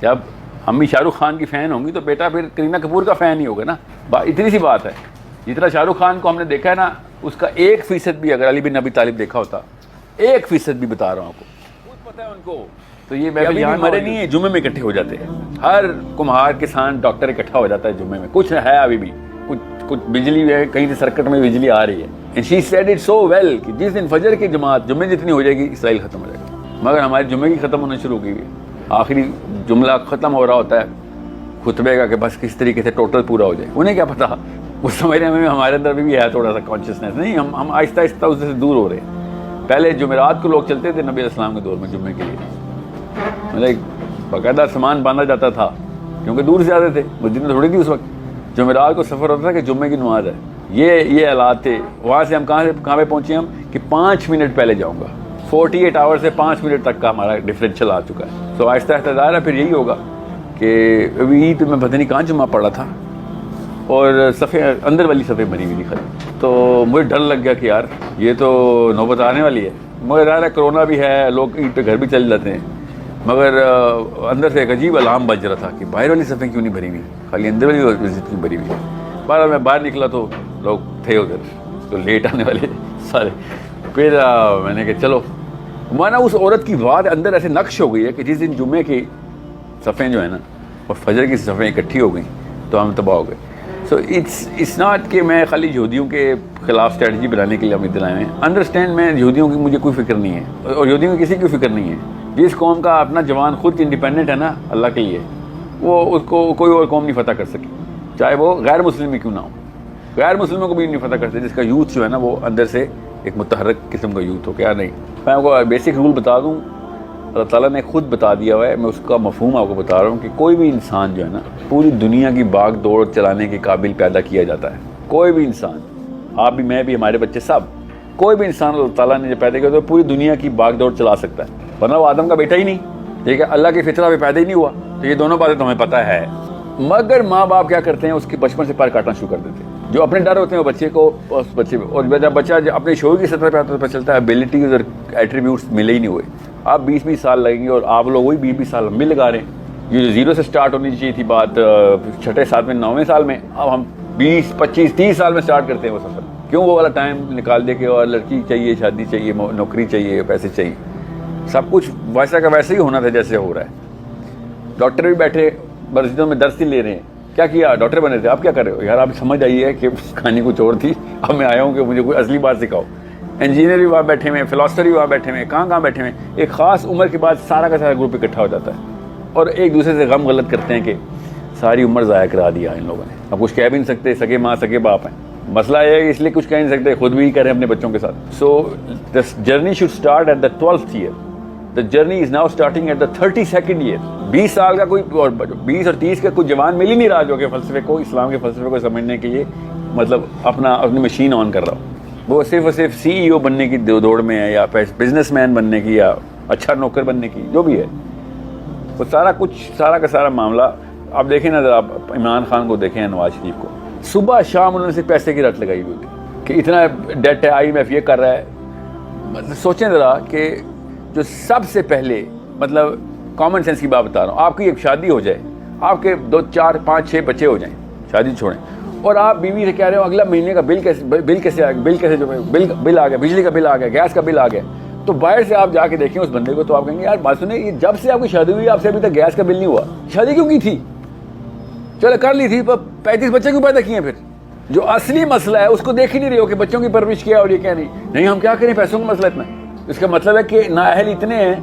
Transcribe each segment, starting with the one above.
جب امی شاہ رخ خان کی فین ہوں گی تو بیٹا پھر کرینہ کپور کا فین ہی ہوگا نا. اتنی سی بات ہے. جتنا شاہ رخ خان کو ہم نے دیکھا ہے نا, اس کا 1% بھی اگر علی بن ابی طالب دیکھا ہوتا, 1% بھی بتا رہا ہوں آپ کو, خود پتہ ہے ان کو, تو یہ میں بھی مرے نہیں ہیں, جمعے میں اکٹھے ہو جاتے ہیں. ہر کمہار کسان ڈاکٹر اکٹھا ہو جاتا ہے جمعے میں. کچھ ہے ابھی بھی, کچھ بجلی ہے, کہیں سے سرکٹ میں بجلی آ رہی ہے. And she said it so well کہ جس دن فجر کی جماعت جمعے جتنی ہو جائے گی اسرائیل ختم ہو جائے گا. مگر ہمارے جمعے کی ختم ہونا شروع ہو گئی ہے. آخری جملہ ختم ہو رہا ہوتا ہے خطبے کا کہ بس کس طریقے سے ٹوٹل پورا ہو جائے. انہیں کیا پتا, وہ سمجھنے میں ہمارے اندر بھی ہے تھوڑا سا کانشیسنیس. نہیں, ہم آہستہ آہستہ اس سے دور ہو رہے ہیں. پہلے جمعرات کو لوگ چلتے تھے نبی علیہ السلام کے دور میں جمعے کے لیے, مطلب باقاعدہ سامان باندھا جاتا تھا کیونکہ دور سے آتے تھے, مسجد میں تھوڑی تھی اس وقت. جمعرات کو سفر ہوتا تھا کہ جمعے کی نماز ہے. یہ حالات تھے. وہاں سے ہم کہاں پہ پہنچے ہم کہ 5 منٹ پہلے جاؤں گا. 48 آور سے 5 منٹ تک کا ہمارا ڈفرینشل آ چکا ہے. تو آہستہ آہستہ ظاہر ہے پھر یہی ہوگا کہ ابھی عید میں پتہ نہیں کہاں جمعہ پڑا تھا اور صفحے اندر والی صفحے بنی ہوئی تھی خالی. تو مجھے ڈر لگ گیا کہ یار یہ تو نوبت آنے والی ہے. مگر ظاہر ہے کرونا بھی ہے, لوگ عید پہ گھر بھی چل جاتے ہیں. مگر اندر سے ایک عجیب الارم بج رہا تھا کہ باہر والی صفحیں کیوں نہیں بھری ہوئی, خالی اندر والی وزٹ کیوں بھری ہوئی. بہرحال میں باہر نکلا تو لوگ تھے ادھر, تو لیٹ آنے والے سارے. پھر میں نے کہا چلو, مانا اس عورت کی بات اندر ایسے نقش ہو گئی ہے کہ جس دن جمعے کی صفحیں جو ہے نا اور فجر کی صفحیں اکٹھی ہو گئیں تو ہم تباہ ہو گئے. سو اٹس ناٹ کہ میں خالی یہودیوں کے خلاف اسٹریٹجی بنانے کے لیے ہم ادھر آئے ہیں. انڈرسٹینڈ, میں یہودیوں کی مجھے کوئی فکر نہیں ہے اور یہودیوں کی کسی کی فکر نہیں ہے. جس قوم کا اپنا جوان خود انڈیپینڈنٹ ہے نا اللہ کے لیے, وہ اس کو کوئی اور قوم نہیں فتح کر سکی, چاہے وہ غیر مسلم ہی کیوں نہ ہو. غیر مسلموں کو بھی نہیں فتح کر سکتے جس کا یوتھ جو ہے نا وہ اندر سے ایک متحرک قسم کا یوتھ ہو. کیا نہیں, میں آپ کو بیسک رول بتا دوں, اللہ تعالیٰ نے خود بتا دیا ہوا ہے, میں اس کا مفہوم آپ کو بتا رہا ہوں کہ کوئی بھی انسان جو ہے نا پوری دنیا کی باغ دوڑ چلانے کے قابل پیدا کیا جاتا ہے. کوئی بھی انسان, آپ بھی, میں بھی, ہمارے بچے سب, کوئی بھی انسان اللہ تعالیٰ نے جو پیدا کیا تو پوری دنیا کی باغ دوڑ چلا سکتا ہے. ورنہ وہ آدم کا بیٹا ہی نہیں, ٹھیک ہے, اللہ کی فطرہ پہ پیدا ہی نہیں ہوا. تو یہ دونوں باتیں تمہیں پتہ ہے. مگر ماں باپ کیا کرتے ہیں, اس کے بچپن سے پیر کاٹنا شروع کر دیتے ہیں. جو اپنے ڈر ہوتے ہیں وہ بچے کو, اس بچے پہ, اور جب بچہ اپنے شعور کی سطح پہ آتا ہے پتہ چلتا ہے ایبلٹیز اور ایٹریبیوٹس ملے ہی نہیں ہوئے. آپ 20 سال لگیں گے اور آپ لوگ وہی 20 سال بھی لگا رہے ہیں. یہ 0 سے سٹارٹ ہونی چاہیے تھی بات 6, 7, 9 سال میں, اب ہم 20, 25, 30 سال میں سٹارٹ کرتے ہیں وہ سفر. کیوں وہ والا ٹائم نکال دے کے, اور لڑکی چاہیے, شادی چاہیے, نوکری چاہیے, پیسے چاہیے, سب کچھ ویسا کا ویسے ہی ہونا تھا جیسے ہو رہا ہے. ڈاکٹر بھی بیٹھے مسجدوں میں درس ہی لے رہے ہیں. کیا کیا, ڈاکٹر بنے تھے, آپ کیا کر رہے ہو یار, آپ سمجھ آئیے کہ کہانی کچھ اور تھی, اب میں آیا ہوں کہ مجھے کوئی اصلی بات سکھاؤ. انجینئر بھی وہاں بیٹھے ہوئے, فلاسفر بھی وہاں بیٹھے ہوئے, کہاں بیٹھے ہوئے. ایک خاص عمر کے بعد سارا کا سارا گروپ اکٹھا ہو جاتا ہے اور ایک دوسرے سے غم غلط کرتے ہیں کہ ساری عمر ضائع کرا دیا ان لوگوں نے. اب کچھ کہہ بھی نہیں سکتے, سگے ماں سگے باپ ہیں. مسئلہ یہ ہے کہ اس لیے کچھ کہہ نہیں سکتے, خود بھی کریں اپنے بچوں کے ساتھ. So the journey should start at the 12th year. The journey is now starting at the 32nd year. 20 سال کا کوئی, اور 20 اور 30 کا کوئی جوان مل ہی نہیں رہا جو کہ فلسفے کو, اسلام کے فلسفے کو سمجھنے کے لیے مطلب اپنی مشین آن کر رہا ہو. وہ صرف اور صرف CEO بننے کی دوڑ میں ہے, یا بزنس مین بننے کی, یا اچھا نوکر بننے کی, جو بھی ہے. وہ سارا کچھ, سارا کا سارا معاملہ آپ دیکھیں نا ذرا, آپ عمران خان کو دیکھیں, نواز شریف کو, صبح شام انہوں نے صرف پیسے کی رٹ لگائی ہوئی تھی کہ اتنا ڈیٹ ہے, IMF یہ کر رہا ہے. مطلب سوچیں ذرا کہ جو سب سے پہلے, مطلب کامن سینس کی بات بتا رہا ہوں, آپ کی ایک شادی ہو جائے, آپ کے 2, 4, 5, 6 بچے ہو جائیں, شادی چھوڑیں, اور آپ بیوی سے کہہ رہے ہو اگلا مہینے کا بل کیسے جو بل آ گیا, بجلی کا بل آ گیا, گیس کا بل آ گیا. تو باہر سے آپ جا کے دیکھیں اس بندے کو تو آپ کہیں گے یار بات سنیں, یہ جب سے آپ کی شادی ہوئی آپ سے ابھی تک گیس کا بل نہیں ہوا. شادی کیوں کی تھی, چلو کر لی تھی, پر 35 بچے کیوں پیدا کیے ہیں؟ پھر جو اصلی مسئلہ ہے اس کو دیکھ ہی نہیں رہے ہو کہ بچوں کی پرورش کیا, اور یہ کیا نہیں ہم کیا کریں, پیسوں کا مسئلہ اتنا. اس کا مطلب ہے کہ نااہل اتنے ہیں.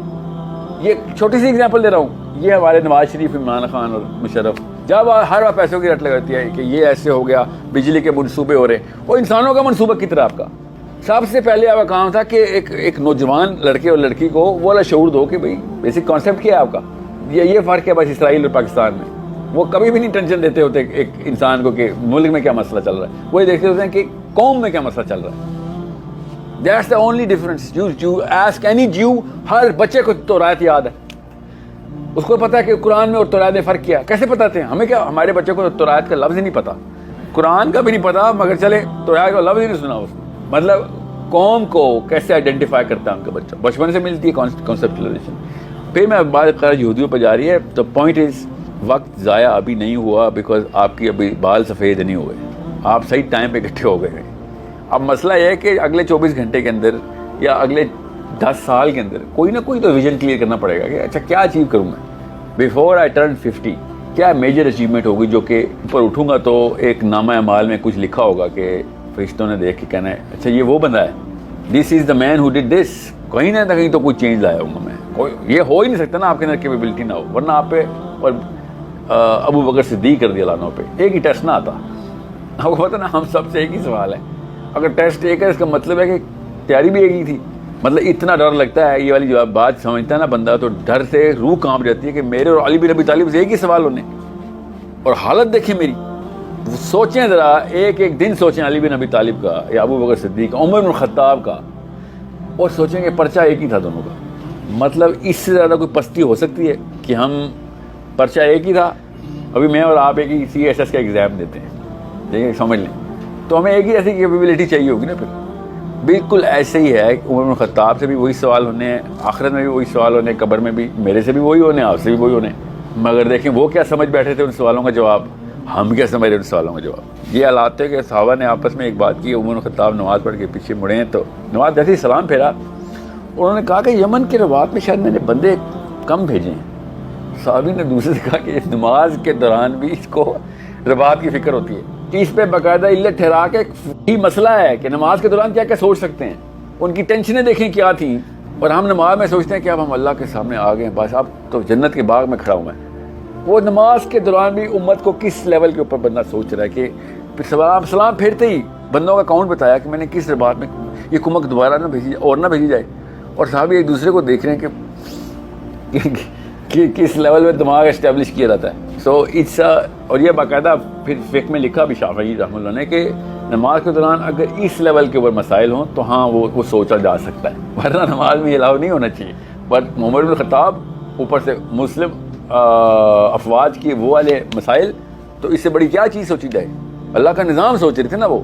یہ چھوٹی سی ایگزامپل دے رہا ہوں, یہ ہمارے نواز شریف, عمران خان اور مشرف, جب ہر وقت پیسوں کی رٹ لگاتی ہے کہ یہ ایسے ہو گیا, بجلی کے منصوبے ہو رہے ہیں. وہ انسانوں کا منصوبہ کی طرح آپ کا. سب سے پہلے آپ کا کام تھا کہ ایک نوجوان لڑکے اور لڑکی کو وہ والا شعور دو کہ بھائی بیسک کانسیپٹ کیا ہے آپ کا. یہ فرق ہے بس اسرائیل اور پاکستان میں. وہ کبھی بھی نہیں ٹینشن دیتے ہوتے ایک انسان کو کہ ملک میں کیا مسئلہ چل رہا ہے, وہ یہ دیکھتے ہوتے ہیں کہ قوم میں کیا مسئلہ چل رہا ہے. That's the only difference. You ask any Jew, ہر بچے کو تورات یاد ہے, اس کو پتا ہے کہ قرآن میں اور تورات میں فرق کیا. کیسے پتاتے ہیں ہمیں, کیا ہمارے بچے کو تورات کا لفظ ہی نہیں پتا, قرآن کا بھی نہیں پتا, مگر چلے تورات کا لفظ ہی نہیں سنا اس نے. مطلب قوم کو کیسے آئیڈینٹیفائی کرتا ہے ان کا بچہ, بچپن سے ملتی ہے کانسیپچلائزیشن. پھر میں بات کر یہودیوں پہ جا رہی ہے. تو پوائنٹ از وقت ضائع ابھی نہیں ہوا بیکاز آپ کی ابھی بال سفید نہیں ہوئے, آپ صحیح ٹائم پہ اکٹھے ہو گئے ہیں. اب مسئلہ یہ ہے کہ اگلے 24 گھنٹے کے اندر یا اگلے 10 سال کے اندر کوئی نہ کوئی تو ویژن کلیئر کرنا پڑے گا کہ اچھا کیا اچیو کروں میں بیفور آئی ٹرن 50. کیا میجر اچیومنٹ ہوگی جو کہ اوپر اٹھوں گا تو ایک نامہ اعمال میں کچھ لکھا ہوگا کہ فرشتوں نے دیکھ کے کہنا ہے اچھا یہ وہ بندہ ہے, دس از دا مین ہو ڈڈ دس. کہیں نہ کہیں تو کوئی چینج لایا ہوں گا میں. کوئی یہ ہو ہی نہیں سکتا نا آپ کے اندر کیپیبلٹی نہ ہو, ورنہ آپ پہ اور ابو بکر صدیق رضی اللہ عنہ پہ ایک ہی ٹیسٹ نہ آتا. آپ کو پتہ نا ہم سب سے ایک ہی سوال ہے, اگر ٹیسٹ ایک ہے اس کا مطلب ہے کہ تیاری بھی ایک ہی تھی. مطلب اتنا ڈر لگتا ہے, یہ والی جو بات سمجھتا ہے نا بندہ تو ڈر سے روح کانپ جاتی ہے کہ میرے اور علی بن ابی طالب سے ایک ہی سوال ہونے, اور حالت دیکھیں میری. سوچیں ذرا, ایک ایک دن سوچیں علی بن ابی طالب کا یا ابو بکر صدیق کا, عمر بن الخطاب کا, اور سوچیں کہ پرچہ ایک ہی تھا دونوں کا. مطلب اس سے زیادہ کوئی پستی ہو سکتی ہے کہ ہم پرچہ ایک ہی تھا, ابھی میں اور آپ ایک ہی CSS کا ایگزام دیتے ہیں, دیکھیں سمجھ لیں, تو ہمیں ایک ہی ایسی کیپیبلٹی چاہیے ہوگی نا. پھر بالکل ایسے ہی ہے, عمر بن الخطاب سے بھی وہی سوال ہونے ہیں, آخرت میں بھی وہی سوال ہونے, قبر میں بھی میرے سے بھی وہی ہونے, آپ سے بھی وہی ہونے. مگر دیکھیں وہ کیا سمجھ بیٹھے تھے ان سوالوں کا جواب, ہم کیا سمجھ رہے ان سوالوں کا جواب. یہ حالات تھے کہ صحابہ نے آپس میں ایک بات کی, عمر بن الخطاب نماز پڑھ کے پیچھے مڑے ہیں تو نماز جیسے ہی سلام پھیرا انہوں نے کہا کہ یمن کے رباط میں شاید میں نے بندے کم بھیجے ہیں. صحابی نے دوسرے سے کہا کہ نماز کے دوران بھی اس کو رباط کی فکر ہوتی ہے. اس پہ باقاعدہ علت ٹھہرا کے ہی مسئلہ ہے کہ نماز کے دوران کیا کیا سوچ سکتے ہیں. ان کی ٹینشنیں دیکھیں کیا تھیں, اور ہم نماز میں سوچتے ہیں کہ اب ہم اللہ کے سامنے آ گئے ہیں, بس اب تو جنت کے باغ میں کھڑا ہوں میں. وہ نماز کے دوران بھی امت کو کس لیول کے اوپر بندہ سوچ رہا ہے کہ سلام پھیرتے ہی بندوں کا اکاؤنٹ بتایا کہ میں نے کس رباط میں یہ کمک دوبارہ نہ بھیجی اور نہ بھیجی جائے, اور صحابی ایک دوسرے کو دیکھ رہے ہیں کہ کس لیول میں دماغ اسٹیبلش کیا جاتا ہے. سو اٹس اور یہ باقاعدہ پھر فقہ میں لکھا بھی شافعی رحمۃ اللہ نے کہ نماز کے دوران اگر اس لیول کے اوپر مسائل ہوں تو ہاں وہ سوچا جا سکتا ہے, ورنہ نماز میں یہ الاؤ نہیں ہونا چاہیے. بٹ عمر بن الخطاب اوپر سے مسلم افواج کی وہ والے مسائل, تو اس سے بڑی کیا چیز سوچی جائے. اللہ کا نظام سوچ رہے تھے نا وہ,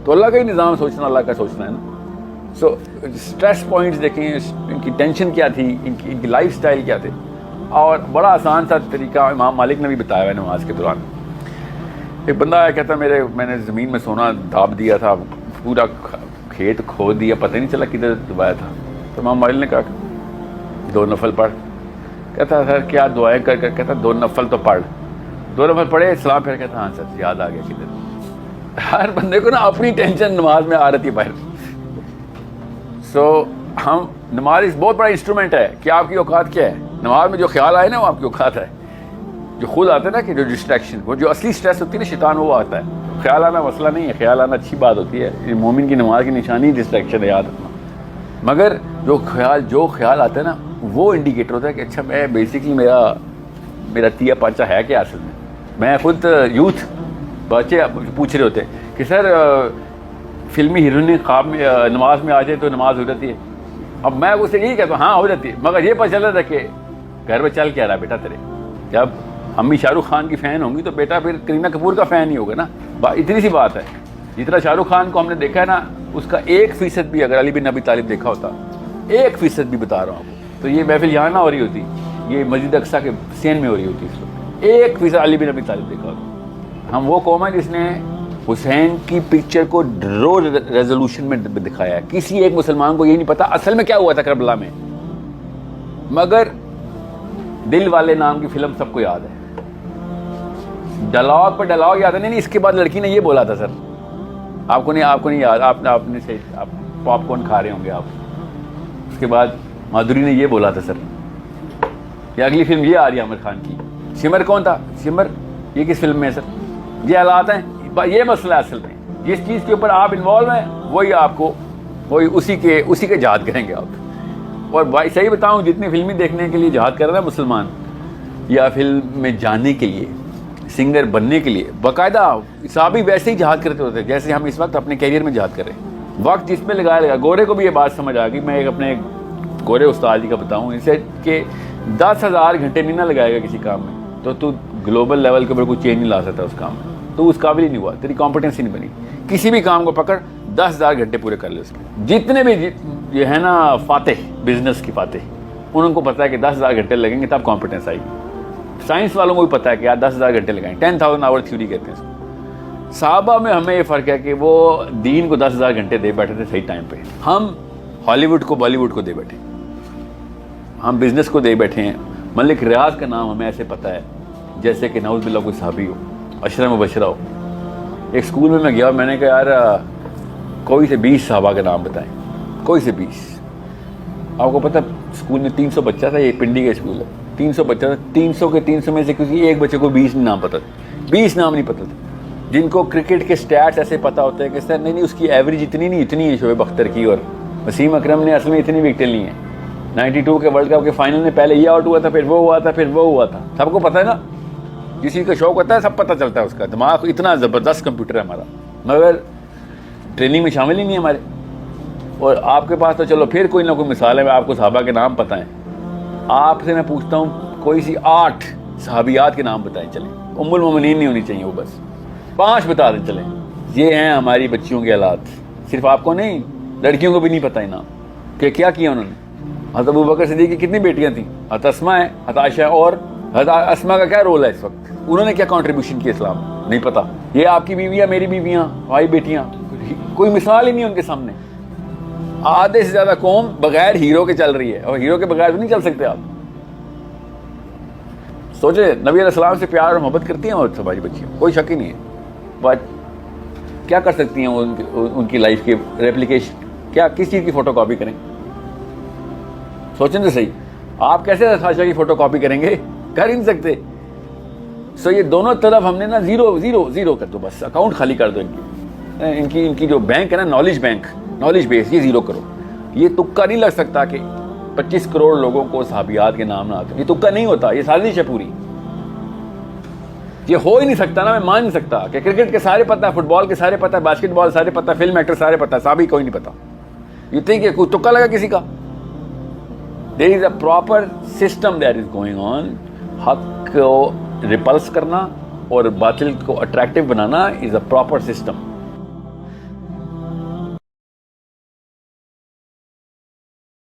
تو اللہ کا ہی نظام سوچنا اللہ کا سوچنا ہے نا. سو اسٹریس پوائنٹس دیکھیں, ان کی ٹینشن کیا تھی, ان کی لائف سٹائل کیا تھے, اور بڑا آسان سا طریقہ امام مالک نے بھی بتایا ہے نماز کے دوران. ایک بندہ آیا کہتا میں نے زمین میں سونا داب دیا تھا, پورا کھیت کھود دیا, پتہ نہیں چلا کدھر دبایا تھا. تو امام مالک نے کہا 2 نفل پڑھ. کہتا سر کیا دعائیں کر کر, کہتا 2 نفل تو پڑھ. 2 نفل پڑھے, سلام پھر کہتا ہاں سر یاد آ گیا کدھر. ہر بندے کو نا اپنی ٹینشن نماز میں آ رہی ہے باہر. سو ہم نماز بہت بڑا انسٹرومنٹ ہے کہ آپ کی اوقات کیا ہے. نماز میں جو خیال آئے نا وہ آپ کی اوقات ہے, جو خود آتا ہے نا کہ جو ڈسٹریکشن, وہ جو اصلی اسٹریس ہوتی ہے نا شیطان, وہ آتا ہے. خیال آنا مسئلہ نہیں ہے, خیال آنا اچھی بات ہوتی ہے, مومن کی نماز کی نشانی ڈسٹریکشن ہے, یاد رکھنا. مگر جو خیال آتا ہے نا وہ انڈیکیٹر ہوتا ہے کہ اچھا میں بیسکلی میرا تیا پانچا ہے کیا اصل میں. میں خود یوتھ بچے پوچھ رہے ہوتے ہیں کہ سر فلمی ہیروئن خواب میں نماز میں آ جائے تو نماز ہو جاتی ہے. اب میں اسے یہی کہتا ہوں ہاں ہو جاتی ہے, مگر یہ پتہ چل رہا تھا کہ گھر میں چل کیا رہا بیٹا تیرے. جب امی شاہ رخ خان کی فین ہوں گی تو بیٹا پھر کرینہ کپور کا فین ہی ہوگا نا. اتنی سی بات ہے. جتنا شاہ رخ خان کو ہم نے دیکھا ہے نا, اس کا 1% بھی اگر علی بن ابی طالب دیکھا ہوتا, 1% بھی بتا رہا ہوں آپ, تو یہ محفل یہاں نہ ہو رہی ہوتی, یہ مسجد اقصیٰ کے سین میں ہو رہی ہوتی. اس وقت 1% علی بن ابی طالب دیکھا ہوتا. ہم وہ قوم ہے جس نے حسین کی پکچر کو رو ریزولوشن میں دکھایا ہے. کسی ایک مسلمان کو یہ نہیں پتا اصل میں کیا ہوا تھا کربلا میں, مگر دل والے نام کی فلم سب کو یاد ہے. ڈائلاگ پر ڈائلاگ یاد ہے. نہیں اس کے بعد لڑکی نے یہ بولا تھا سر, آپ کو نہیں یاد, آپ نے سے آپ پاپ کارن کھا رہے ہوں گے آپ. اس کے بعد مادھوری نے یہ بولا تھا سر. یہ اگلی فلم یہ آ رہی ہے عامر خان کی. سمر کون تھا, سمر یہ کس فلم میں ہے سر. یہ حالات ہیں, یہ مسئلہ ہے اصل میں. جس چیز کے اوپر آپ انوالو ہیں وہی آپ کو اسی کے جہاد کریں گے آپ. اور بھائی صحیح بتاؤں, جتنی فلمیں دیکھنے کے لیے جہاد کر رہا ہے مسلمان, یا فلم میں جانے کے لیے, سنگر بننے کے لیے, باقاعدہ صحابی ویسے ہی جہاد کرتے ہوتے جیسے ہم اس وقت اپنے کیریئر میں جہاد کر رہے ہیں. وقت جس میں لگا. گورے کو بھی یہ بات سمجھ آ گئی. میں ایک اپنے گورے استاد جی کا بتاؤں اسے کہ 10,000 گھنٹے نہیں نہ لگائے گا کسی کام میں تو گلوبل لیول کے اوپر کوئی چینج نہیں لا سکتا اس کام میں. تو اس قابل ہی نہیں ہوا, تیری کمپٹنسی نہیں بنی. کسی بھی کام کو پکڑ, 10,000 گھنٹے پورے کر لے اس کے. جتنے بھی یہ ہے نا فاتح, بزنس کی فاتح, ان کو پتہ ہے کہ 10,000 گھنٹے لگیں گے تب کمپٹنس آئے گی. سائنس والوں کو بھی پتہ ہے کہ یار 10,000 گھنٹے لگائیں, 10,000 آور تھیوری کہتے ہیں اس کو. صحابہ میں ہمیں یہ فرق ہے کہ وہ دین کو 10,000 گھنٹے دے بیٹھے تھے صحیح ٹائم پہ. ہم ہالی ووڈ کو بالی ووڈ کو دے بیٹھے, ہم بزنس کو دے بیٹھے ہیں. ملک ریاض کا نام ہمیں ایسے پتہ ہے جیسے کہ نعوذ باللہ کوئی صحابی ہو, عشرہ مبشرہ ہو. ایک اسکول میں گیا, میں نے کہا یار کوئی سے 20 صحابہ کا نام بتائیں, کوئی سے 20. آپ کو پتہ اسکول میں 300 بچہ تھا, یہ پنڈی کا اسکول ہے, 300 بچہ تھا. 300 کے 300 میں سے کسی ایک بچے کو 20 نام پتہ تھے, 20 نام نہیں پتہ تھے. جن کو کرکٹ کے سٹیٹس ایسے پتہ ہوتے ہیں کہ سر نہیں اس کی ایوریج اتنی نہیں, اتنی ہے شعیب اختر کی, اور وسیم اکرم نے اصل میں اتنی وکٹیں لی ہیں. 92 کے ورلڈ کپ کے فائنل میں پہلے یہ آؤٹ ہوا تھا, پھر وہ ہوا تھا, پھر وہ ہوا تھا. سب کو پتہ ہے نا, کسی کا شوق ہوتا ہے سب پتہ چلتا ہے. اس کا دماغ اتنا زبردست کمپیوٹر ہے ہمارا, مگر ٹریننگ میں شامل ہی نہیں ہے ہمارے. اور آپ کے پاس تو چلو پھر کوئی نہ کوئی مثال ہے, آپ کو صحابہ کے نام پتہ ہیں. آپ سے میں پوچھتا ہوں کوئی سی 8 صحابیات کے نام بتائیں چلیں. ام المومنین نہیں ہونی چاہیے وہ, بس 5 بتا دیں چلیں. یہ ہیں ہماری بچیوں کے حالات. صرف آپ کو نہیں, لڑکیوں کو بھی نہیں پتہ نا کہ کیا کیا انہوں نے. حضرت ابوبکر صدیق کی کتنی بیٹیاں تھیں؟ حضرت اسماء ہے, حضرت عائشہ, اور حضرت اسماء کا کیا رول ہے اس وقت؟ انہوں نے کیا کنٹریبیوشن کی اسلام میں نہیں پتہ. یہ آپ کی بیویاں, میری بیویاں, بھائی بیٹیاں, کوئی مثال ہی نہیں ان کے سامنے. آدھے سے زیادہ قوم بغیر ہیرو کے چل رہی ہے, اور ہیرو کے بغیر تو نہیں چل سکتے آپ. سوچے نبی علیہ السلام سے پیار اور محبت کرتی ہیں اور ہماری بچیاں, کوئی شک ہی نہیں ہے. بٹ کیا کر سکتی ہیں ان کی لائف کی ریپلیکیشن؟ کیا کس چیز کی فوٹو کاپی کریں؟ سوچیں تو صحیح, آپ کیسے ساشا کی فوٹو کاپی کریں گے؟ کر ہی نہیں سکتے. سو یہ دونوں طرف ہم نے نا زیرو کر دو, بس اکاؤنٹ خالی کر دو ان کی جو بینک ہے نا, نالج بینک, نالج بیس, یہ 0 کرو. یہ تکا نہیں لگ سکتا کہ 25 کروڑ لوگوں کو صحابیات کے نام نہ آتے. یہ تکا نہیں ہوتا, یہ سازش ہے پوری. یہ ہو ہی نہیں سکتا نا, میں مان نہیں سکتا کہ کرکٹ کے سارے پتہ ہے, فٹ بال کے سارے پتہ ہے, باسکٹ بال سارے پتہ ہے, فلم ایکٹر سارے پتہ ہے, صحابی کوئی نہیں پتہ. یہ تھی کہ کوئی تکا لگا کسی کا. There is a proper system that is going on. حق کو ریپلس کرنا اور باطل کو اٹریکٹیو بنانا از اے پراپر سسٹم.